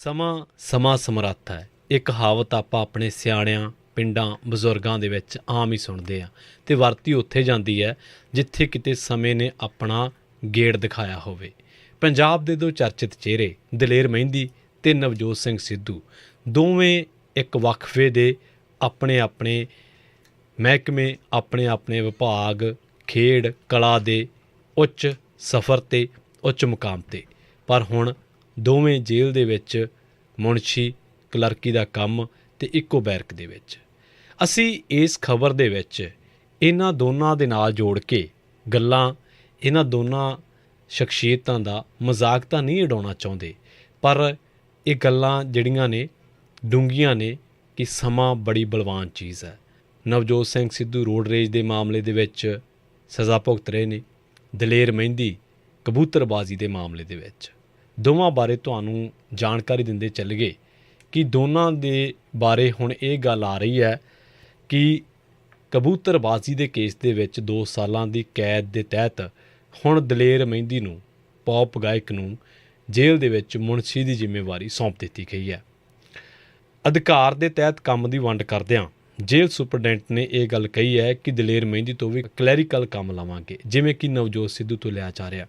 ਸਮਾਂ ਸਮਾਂ ਸਮਰੱਥ ਹੈ। ਇਹ ਕਹਾਵਤ ਆਪਾਂ ਆਪਣੇ ਸਿਆਣਿਆਂ ਪਿੰਡਾਂ ਬਜ਼ੁਰਗਾਂ ਦੇ ਵਿੱਚ ਆਮ ਹੀ ਸੁਣਦੇ ਹਾਂ ਅਤੇ ਵਰਤੀ ਉੱਥੇ ਜਾਂਦੀ ਹੈ ਜਿੱਥੇ ਕਿਤੇ ਸਮੇਂ ਨੇ ਆਪਣਾ ਗੇੜ ਦਿਖਾਇਆ ਹੋਵੇ। ਪੰਜਾਬ ਦੇ ਦੋ ਚਰਚਿਤ ਚਿਹਰੇ ਦਲੇਰ ਮਹਿੰਦੀ ਅਤੇ ਨਵਜੋਤ ਸਿੰਘ ਸਿੱਧੂ ਦੋਵੇਂ ਇੱਕ ਵਕਫੇ ਦੇ ਆਪਣੇ ਆਪਣੇ ਮਹਿਕਮੇ ਆਪਣੇ ਆਪਣੇ ਵਿਭਾਗ ਖੇਡ ਕਲਾ ਦੇ ਉੱਚ ਸਫ਼ਰ 'ਤੇ ਉੱਚ ਮੁਕਾਮ 'ਤੇ, ਪਰ ਹੁਣ ਦੋਵੇਂ ਜੇਲ੍ਹ ਦੇ ਵਿੱਚ ਮੁਨਸ਼ੀ ਕਲਰਕੀ ਦਾ ਕੰਮ ਅਤੇ ਇੱਕੋ ਬੈਰਕ ਦੇ ਵਿੱਚ। ਅਸੀਂ ਇਸ ਖਬਰ ਦੇ ਵਿੱਚ ਇਹਨਾਂ ਦੋਨਾਂ ਦੇ ਨਾਲ ਜੋੜ ਕੇ ਗੱਲਾਂ ਇਹਨਾਂ ਦੋਨਾਂ ਸ਼ਖਸੀਅਤਾਂ ਦਾ ਮਜ਼ਾਕ ਤਾਂ ਨਹੀਂ ਉਡਾਉਣਾ ਚਾਹੁੰਦੇ, ਪਰ ਇਹ ਗੱਲਾਂ ਜਿਹੜੀਆਂ ਨੇ ਡੂੰਘੀਆਂ ਨੇ ਕਿ ਸਮਾਂ ਬੜੀ ਬਲਵਾਨ ਚੀਜ਼ ਹੈ। ਨਵਜੋਤ ਸਿੰਘ ਸਿੱਧੂ ਰੋਡ ਰੇਜ ਦੇ ਮਾਮਲੇ ਦੇ ਵਿੱਚ ਸਜ਼ਾ ਭੁਗਤ ਰਹੇ ਨੇ, ਦਲੇਰ ਮਹਿੰਦੀ ਕਬੂਤਰਬਾਜ਼ੀ ਦੇ ਮਾਮਲੇ ਦੇ ਵਿੱਚ। ਦੋਵਾਂ ਬਾਰੇ ਤੁਹਾਨੂੰ ਜਾਣਕਾਰੀ ਦਿੰਦੇ ਚੱਲ ਗਏ ਕਿ ਦੋਨਾਂ ਦੇ ਬਾਰੇ ਹੁਣ ਇਹ ਗੱਲ ਆ ਰਹੀ ਹੈ ਕਿ ਕਬੂਤਰਬਾਜ਼ੀ ਦੇ ਕੇਸ ਦੇ ਵਿੱਚ 2 ਸਾਲਾਂ ਦੀ ਕੈਦ ਦੇ ਤਹਿਤ ਹੁਣ ਦਲੇਰ ਮਹਿੰਦੀ ਨੂੰ ਪੌਪ ਗਾਇਕ ਨੂੰ ਜੇਲ੍ਹ ਦੇ ਵਿੱਚ ਮੁਨਸ਼ੀ ਦੀ ਜ਼ਿੰਮੇਵਾਰੀ ਸੌਂਪ ਦਿੱਤੀ ਗਈ ਹੈ। ਅਧਿਕਾਰ ਦੇ ਤਹਿਤ ਕੰਮ ਦੀ ਵੰਡ ਕਰਦਿਆਂ ਜੇਲ੍ਹ ਸੁਪਰਡੈਂਟ ਨੇ ਇਹ ਗੱਲ ਕਹੀ ਹੈ ਕਿ ਦਲੇਰ ਮਹਿੰਦੀ ਤੋਂ ਵੀ ਕਲੈਰੀਕਲ ਕੰਮ ਲਵਾਂਗੇ, ਜਿਵੇਂ ਕਿ ਨਵਜੋਤ ਸਿੱਧੂ ਤੋਂ ਲਿਆ ਜਾ ਰਿਹਾ।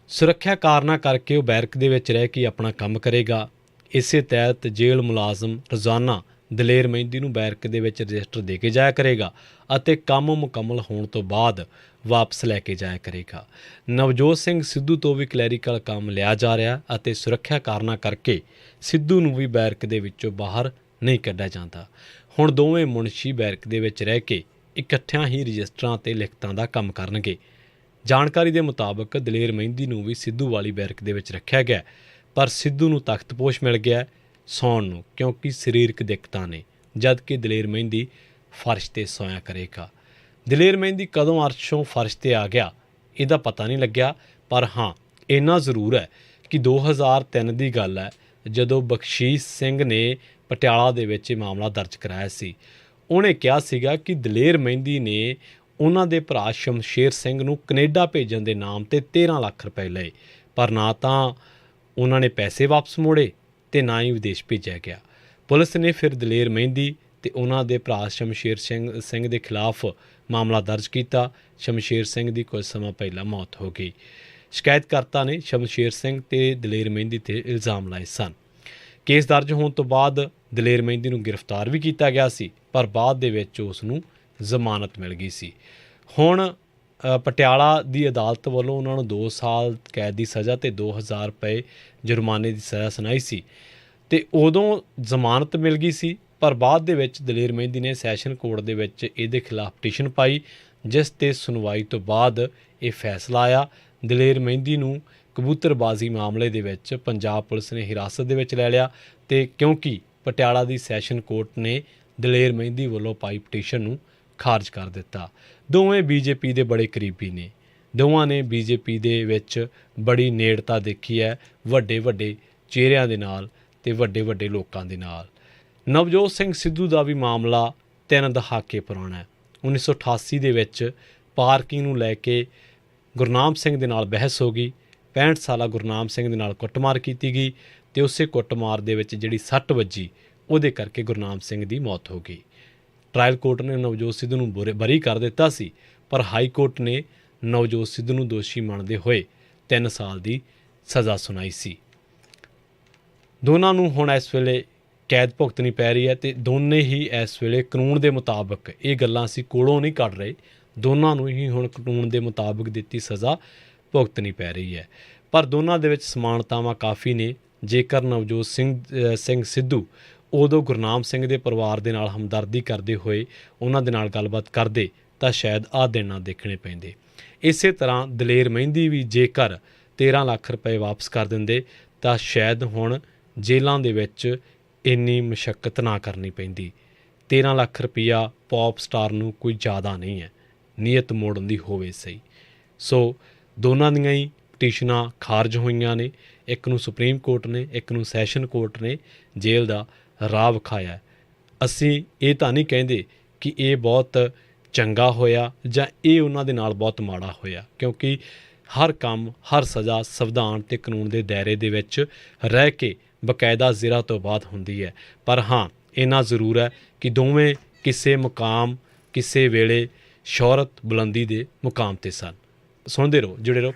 ਸੁਰੱਖਿਆ ਕਾਰਨਾਂ ਕਰਕੇ ਉਹ ਬੈਰਕ ਦੇ ਵਿੱਚ ਰਹਿ ਕੇ ਆਪਣਾ ਕੰਮ ਕਰੇਗਾ। ਇਸੇ ਤਹਿਤ ਜੇਲ੍ਹ ਮੁਲਾਜ਼ਮ ਰੋਜ਼ਾਨਾ ਦਲੇਰ ਮਹਿੰਦੀ ਨੂੰ ਬੈਰਕ ਦੇ ਵਿੱਚ ਰਜਿਸਟਰ ਦੇ ਕੇ ਜਾਇਆ ਕਰੇਗਾ ਅਤੇ ਕੰਮ ਮੁਕੰਮਲ ਹੋਣ ਤੋਂ ਬਾਅਦ ਵਾਪਸ ਲੈ ਕੇ ਜਾਇਆ ਕਰੇਗਾ। ਨਵਜੋਤ ਸਿੰਘ ਸਿੱਧੂ ਤੋਂ ਵੀ ਕਲੈਰੀਕਲ ਕੰਮ ਲਿਆ ਜਾ ਰਿਹਾ ਅਤੇ ਸੁਰੱਖਿਆ ਕਾਰਨਾਂ ਕਰਕੇ ਸਿੱਧੂ ਨੂੰ ਵੀ ਬੈਰਕ ਦੇ ਵਿੱਚੋਂ ਬਾਹਰ ਨਹੀਂ ਕੱਢਿਆ ਜਾਂਦਾ। ਹੁਣ ਦੋਵੇਂ ਮੁਨਸ਼ੀ ਬੈਰਕ ਦੇ ਵਿੱਚ ਰਹਿ ਕੇ ਇਕੱਠਿਆਂ ਹੀ ਰਜਿਸਟਰਾਂ ਅਤੇ ਲਿਖਤਾਂ ਦਾ ਕੰਮ ਕਰਨਗੇ। ਜਾਣਕਾਰੀ ਦੇ ਮੁਤਾਬਕ ਦਲੇਰ ਮਹਿੰਦੀ ਨੂੰ ਵੀ ਸਿੱਧੂ ਵਾਲੀ ਬੈਰਕ ਦੇ ਵਿੱਚ ਰੱਖਿਆ ਗਿਆ, ਪਰ ਸਿੱਧੂ ਨੂੰ ਤਖਤਪੋਸ਼ ਮਿਲ ਗਿਆ ਸੌਣ ਨੂੰ, ਕਿਉਂਕਿ ਸਰੀਰਕ ਦਿੱਕਤਾਂ ਨੇ, ਜਦ ਕਿ ਦਲੇਰ ਮਹਿੰਦੀ ਫਰਸ਼ 'ਤੇ ਸੌਂਇਆ ਕਰੇਗਾ। ਦਲੇਰ ਮਹਿੰਦੀ ਕਦੋਂ ਅਰਸ਼ੋਂ ਫਰਸ਼ 'ਤੇ ਆ ਗਿਆ ਇਹਦਾ ਪਤਾ ਨਹੀਂ ਲੱਗਿਆ, ਪਰ ਹਾਂ ਇੰਨਾ ਜ਼ਰੂਰ ਹੈ ਕਿ 2003 ਦੀ ਗੱਲ ਹੈ ਜਦੋਂ ਬਖਸ਼ੀਸ਼ ਸਿੰਘ ਨੇ ਪਟਿਆਲਾ ਦੇ ਵਿੱਚ ਇਹ ਮਾਮਲਾ ਦਰਜ ਕਰਾਇਆ ਸੀ। ਉਹਨੇ ਕਿਹਾ ਸੀਗਾ ਕਿ ਦਲੇਰ ਮਹਿੰਦੀ ਨੇ ਉਹਨਾਂ ਦੇ ਭਰਾ ਸ਼ਮਸ਼ੇਰ ਸਿੰਘ ਨੂੰ ਕੈਨੇਡਾ ਭੇਜਣ ਦੇ ਨਾਮ 'ਤੇ 13 ਲੱਖ ਰੁਪਏ ਲਏ, ਪਰ ਨਾ ਤਾਂ ਉਹਨਾਂ ਨੇ ਪੈਸੇ ਵਾਪਸ ਮੋੜੇ ਅਤੇ ਨਾ ਹੀ ਵਿਦੇਸ਼ ਭੇਜਿਆ ਗਿਆ। ਪੁਲਿਸ ਨੇ ਫਿਰ ਦਲੇਰ ਮਹਿੰਦੀ ਅਤੇ ਉਹਨਾਂ ਦੇ ਭਰਾ ਸ਼ਮਸ਼ੇਰ ਸਿੰਘ ਦੇ ਖਿਲਾਫ ਮਾਮਲਾ ਦਰਜ ਕੀਤਾ। ਸ਼ਮਸ਼ੇਰ ਸਿੰਘ ਦੀ ਕੁਝ ਸਮਾਂ ਪਹਿਲਾਂ ਮੌਤ ਹੋ ਗਈ। ਸ਼ਿਕਾਇਤਕਰਤਾ ਨੇ ਸ਼ਮਸ਼ੇਰ ਸਿੰਘ ਅਤੇ ਦਲੇਰ ਮਹਿੰਦੀ 'ਤੇ ਇਲਜ਼ਾਮ ਲਾਏ ਸਨ। ਕੇਸ ਦਰਜ ਹੋਣ ਤੋਂ ਬਾਅਦ ਦਲੇਰ ਮਹਿੰਦੀ ਨੂੰ ਗ੍ਰਿਫਤਾਰ ਵੀ ਕੀਤਾ ਗਿਆ ਸੀ, ਪਰ ਬਾਅਦ ਦੇ ਵਿੱਚ ਉਸ ਨੂੰ ਜ਼ਮਾਨਤ ਮਿਲ ਗਈ ਸੀ। ਹੁਣ ਪਟਿਆਲਾ ਦੀ ਅਦਾਲਤ ਵੱਲੋਂ ਉਹਨਾਂ ਨੂੰ 2 ਸਾਲ ਕੈਦ ਦੀ ਸਜ਼ਾ ਅਤੇ 2000 ਰੁਪਏ ਜੁਰਮਾਨੇ ਦੀ ਸਜ਼ਾ ਸੁਣਾਈ ਸੀ ਅਤੇ ਉਦੋਂ ਜ਼ਮਾਨਤ ਮਿਲ ਗਈ ਸੀ, ਪਰ ਬਾਅਦ ਦੇ ਵਿੱਚ ਦਲੇਰ ਮਹਿੰਦੀ ਨੇ ਸੈਸ਼ਨ ਕੋਰਟ ਦੇ ਵਿੱਚ ਇਹਦੇ ਖਿਲਾਫ ਪਟੀਸ਼ਨ ਪਾਈ, ਜਿਸ 'ਤੇ ਸੁਣਵਾਈ ਤੋਂ ਬਾਅਦ ਇਹ ਫੈਸਲਾ ਆਇਆ। ਦਲੇਰ ਮਹਿੰਦੀ ਨੂੰ ਕਬੂਤਰਬਾਜ਼ੀ ਮਾਮਲੇ ਦੇ ਵਿੱਚ ਪੰਜਾਬ ਪੁਲਿਸ ਨੇ ਹਿਰਾਸਤ ਦੇ ਵਿੱਚ ਲੈ ਲਿਆ ਅਤੇ ਕਿਉਂਕਿ ਪਟਿਆਲਾ ਦੀ ਸੈਸ਼ਨ ਕੋਰਟ ਨੇ ਦਲੇਰ ਮਹਿੰਦੀ ਵੱਲੋਂ ਪਾਈ ਪਟੀਸ਼ਨ ਨੂੰ ਖਾਰਜ ਕਰ ਦਿੱਤਾ। ਦੋਵੇਂ ਬੀਜੇਪੀ ਦੇ ਬੜੇ ਕਰੀਬੀ ਨੇ, ਦੋਵਾਂ ਨੇ ਬੀਜੇਪੀ ਦੇ ਵਿੱਚ ਬੜੀ ਨੇੜਤਾ ਦੇਖੀ ਹੈ, ਵੱਡੇ ਵੱਡੇ ਚਿਹਰਿਆਂ ਦੇ ਨਾਲ ਅਤੇ ਵੱਡੇ ਵੱਡੇ ਲੋਕਾਂ ਦੇ ਨਾਲ। ਨਵਜੋਤ ਸਿੰਘ ਸਿੱਧੂ ਦਾ ਵੀ ਮਾਮਲਾ 3 ਦਹਾਕੇ ਪੁਰਾਣਾ ਹੈ। 1988 ਦੇ ਵਿੱਚ ਪਾਰਕਿੰਗ ਨੂੰ ਲੈ ਕੇ ਗੁਰਨਾਮ ਸਿੰਘ ਦੇ ਨਾਲ ਬਹਿਸ ਹੋ ਗਈ। 65 ਸਾਲਾ ਗੁਰਨਾਮ ਸਿੰਘ ਦੇ ਨਾਲ ਕੁੱਟਮਾਰ ਕੀਤੀ ਗਈ ਅਤੇ ਉਸੇ ਕੁੱਟਮਾਰ ਦੇ ਵਿੱਚ ਜਿਹੜੀ ਸੱਟ ਵੱਜੀ ਉਹਦੇ ਕਰਕੇ ਗੁਰਨਾਮ ਸਿੰਘ ਦੀ ਮੌਤ ਹੋ ਗਈ। ਟਰਾਇਲ ਕੋਰਟ ਨੇ ਨਵਜੋਤ ਸਿੱਧੂ ਨੂੰ ਬਰੀ ਕਰ ਦਿੱਤਾ ਸੀ, ਪਰ ਹਾਈ ਕੋਰਟ ਨੇ ਨਵਜੋਤ ਸਿੱਧੂ ਨੂੰ ਦੋਸ਼ੀ ਮੰਨਦੇ ਹੋਏ 3 ਸਾਲ ਦੀ ਸਜ਼ਾ ਸੁਣਾਈ ਸੀ। ਦੋਨਾਂ ਨੂੰ ਹੁਣ ਇਸ ਵੇਲੇ ਕੈਦ ਭੁਗਤਣੀ ਪੈ ਰਹੀ ਹੈ ਅਤੇ ਦੋਨੇ ਹੀ ਇਸ ਵੇਲੇ ਕਾਨੂੰਨ ਦੇ ਮੁਤਾਬਕ, ਇਹ ਗੱਲਾਂ ਅਸੀਂ ਕੋਲੋਂ ਨਹੀਂ ਕੱਢ ਰਹੇ, ਦੋਨਾਂ ਨੂੰ ਹੀ ਹੁਣ ਕਾਨੂੰਨ ਦੇ ਮੁਤਾਬਕ ਦਿੱਤੀ ਸਜ਼ਾ ਭੁਗਤਣੀ ਪੈ ਰਹੀ ਹੈ। ਪਰ ਦੋਨਾਂ ਦੇ ਵਿੱਚ ਸਮਾਨਤਾਵਾਂ ਕਾਫੀ ਨੇ। ਜੇਕਰ ਨਵਜੋਤ ਸਿੰਘ ਸਿੱਧੂ ਉਦੋਂ ਗੁਰਨਾਮ ਸਿੰਘ ਦੇ ਪਰਿਵਾਰ ਦੇ ਨਾਲ ਹਮਦਰਦੀ ਕਰਦੇ ਹੋਏ ਉਹਨਾਂ ਦੇ ਨਾਲ ਗੱਲਬਾਤ ਕਰਦੇ ਤਾਂ ਸ਼ਾਇਦ ਆਹ ਦਿਨ ਨਾ ਦੇਖਣੇ ਪੈਂਦੇ। ਇਸੇ ਤਰ੍ਹਾਂ ਦਲੇਰ ਮਹਿੰਦੀ ਵੀ ਜੇਕਰ 13 ਲੱਖ ਰੁਪਏ ਵਾਪਸ ਕਰ ਦਿੰਦੇ ਤਾਂ ਸ਼ਾਇਦ ਹੁਣ ਜੇਲ੍ਹਾਂ ਦੇ ਵਿੱਚ ਇੰਨੀ ਮੁਸ਼ੱਕਤ ਨਾ ਕਰਨੀ ਪੈਂਦੀ। 13 ਲੱਖ ਰੁਪਈਆ ਪੌਪ ਸਟਾਰ ਨੂੰ ਕੋਈ ਜ਼ਿਆਦਾ ਨਹੀਂ ਹੈ, ਨੀਅਤ ਮੋੜਨ ਦੀ ਹੋਵੇ ਸਹੀ। ਸੋ ਦੋਨਾਂ ਦੀਆਂ ਹੀ ਪਟੀਸ਼ਨਾਂ ਖਾਰਜ ਹੋਈਆਂ ਨੇ। ਇੱਕ ਨੂੰ ਸੁਪਰੀਮ ਕੋਰਟ ਨੇ, ਇੱਕ ਨੂੰ ਸੈਸ਼ਨ ਕੋਰਟ ਨੇ ਜੇਲ੍ਹ ਦਾ ਰਾਹ ਵਿਖਾਇਆ। ਅਸੀਂ ਇਹ ਤਾਂ ਨਹੀਂ ਕਹਿੰਦੇ ਕਿ ਇਹ ਬਹੁਤ ਚੰਗਾ ਹੋਇਆ ਜਾਂ ਇਹ ਉਹਨਾਂ ਦੇ ਨਾਲ ਬਹੁਤ ਮਾੜਾ ਹੋਇਆ, ਕਿਉਂਕਿ ਹਰ ਕੰਮ, ਹਰ ਸਜ਼ਾ ਸੰਵਿਧਾਨ ਤੇ ਕਾਨੂੰਨ ਦੇ ਦਾਇਰੇ ਦੇ ਵਿੱਚ ਰਹਿ ਕੇ ਬਕਾਇਦਾ ਜ਼ਿਰਾ ਤੋਂ ਬਾਅਦ ਹੁੰਦੀ ਹੈ। ਪਰ ਹਾਂ, ਇੰਨਾ ਜ਼ਰੂਰ ਹੈ ਕਿ ਦੋਵੇਂ ਕਿਸੇ ਮੁਕਾਮ, ਕਿਸੇ ਵੇਲੇ ਸ਼ੋਹਰਤ ਬੁਲੰਦੀ ਦੇ ਮੁਕਾਮ 'ਤੇ ਸਨ। ਸੁਣਦੇ ਰਹੋ, ਜੁੜੇ ਰਹੋ।